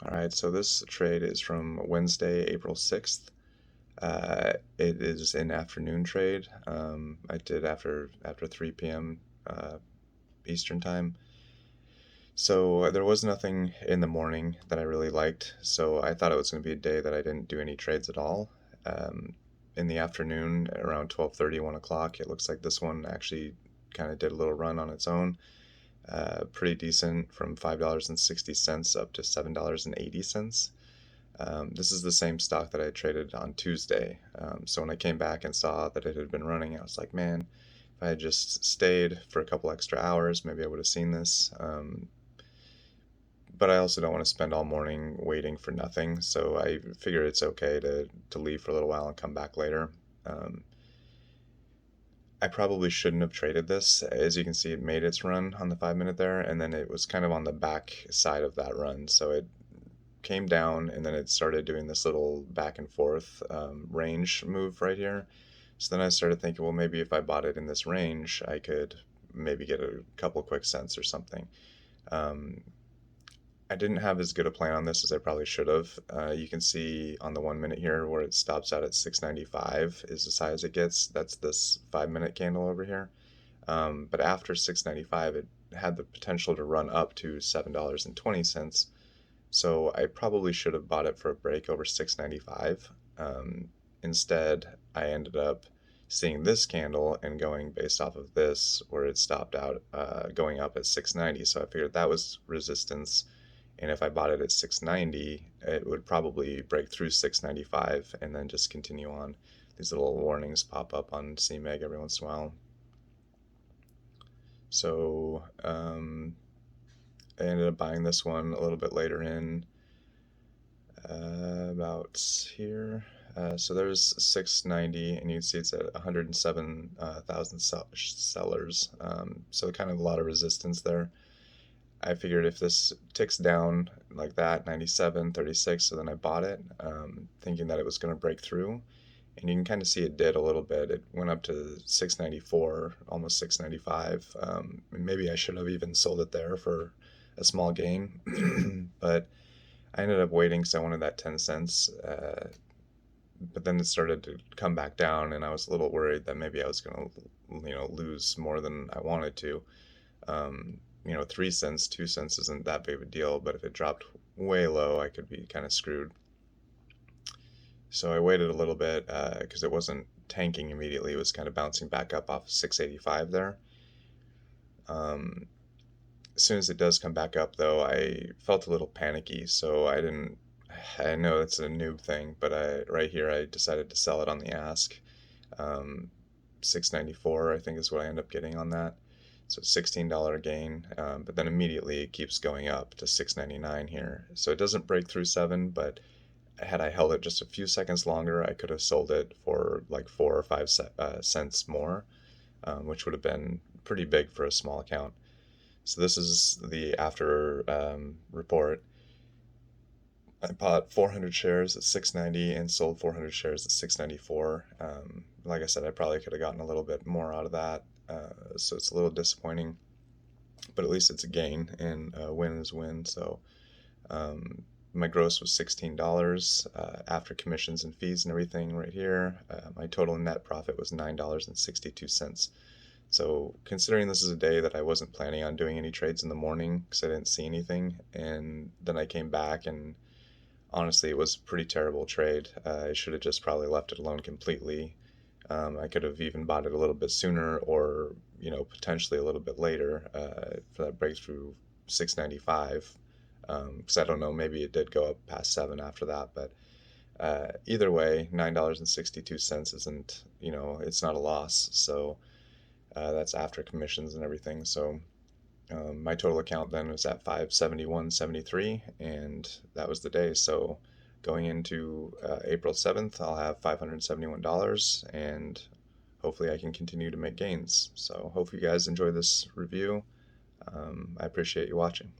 All right, so this trade is from Wednesday, April 6th. It is an afternoon trade. I did after 3 p.m. Eastern time. So there was nothing in the morning that I really liked. So I thought it was going to be a day that I didn't do any trades at all. Um, in the afternoon, around 12:30, 1 o'clock, it looks like this one actually kind of did a little run on its own. Pretty decent from $5.60 up to $7.80. This is the same stock that I traded on Tuesday. So when I came back and saw that it had been running, I was like, man, if I had just stayed for a couple extra hours, maybe I would have seen this. But I also don't want to spend all morning waiting for nothing. So I figure it's okay to leave for a little while and come back later. Um, I probably shouldn't have traded this. As you can see, it made its run on the 5 minute there, and then it was kind of on the back side of that run. So it came down and then it started doing this little back and forth range move right here. So then I started thinking, well, maybe if I bought it in this range, I could maybe get a couple quick cents or something. Um, I didn't have as good a plan on this as I probably should have. You can see on the 1 minute here where it stops out at 695 is as high as it gets. That's this 5 minute candle over here. But after 695, it had the potential to run up to $7.20. So I probably should have bought it for a break over 695. Instead, I ended up seeing this candle and going based off of this where it stopped out going up at 690. So I figured that was resistance. And if I bought it at 690, it would probably break through 695 and then just continue on. These little warnings pop up on CMEG every once in a while. So I ended up buying this one a little bit later in, about here. So there's 690, and you can see it's at 107,000 sellers. So kind of a lot of resistance there. I figured if this ticks down like that, 97, 36, so then I bought it, thinking that it was going to break through. And you can kind of see it did a little bit. It went up to 694, almost 695. Maybe I should have even sold it there for a small gain, but I ended up waiting because I wanted that 10 cents. But then it started to come back down, and I was a little worried that maybe I was going to, lose more than I wanted to. 3 cents, 2 cents isn't that big of a deal, but if it dropped way low, I could be kind of screwed. So I waited a little bit because it wasn't tanking immediately. It was kind of bouncing back up off of 685 there. Um, as soon as it does come back up, though, I felt a little panicky, so I didn't. I know it's a noob thing, but right here I decided to sell it on the ask. 694, I think, is what I end up getting on that. So $16 gain, but then immediately it keeps going up to 699 here. So it doesn't break through 7, but had I held it just a few seconds longer, I could have sold it for like 4 or 5 cents more, which would have been pretty big for a small account. So this is the after report. I bought 400 shares at 690 and sold 400 shares at 694. Like I said, I probably could have gotten a little bit more out of that, so it's a little disappointing. But at least it's a gain, and win is win. So my gross was $16 after commissions and fees and everything right here. My total net profit was $9.62. So considering this is a day that I wasn't planning on doing any trades in the morning because I didn't see anything, and then I came back and honestly it was a pretty terrible trade. I should have just probably left it alone completely. I could have even bought it a little bit sooner or potentially a little bit later for that breakthrough 695. Because I don't know, maybe it did go up past 7 after that, but either way, $9.62 isn't, it's not a loss. So that's after commissions and everything. So my total account then was at 571.73, and that was the day. So going into April 7th, I'll have $571, and hopefully I can continue to make gains. So hope you guys enjoy this review. I appreciate you watching.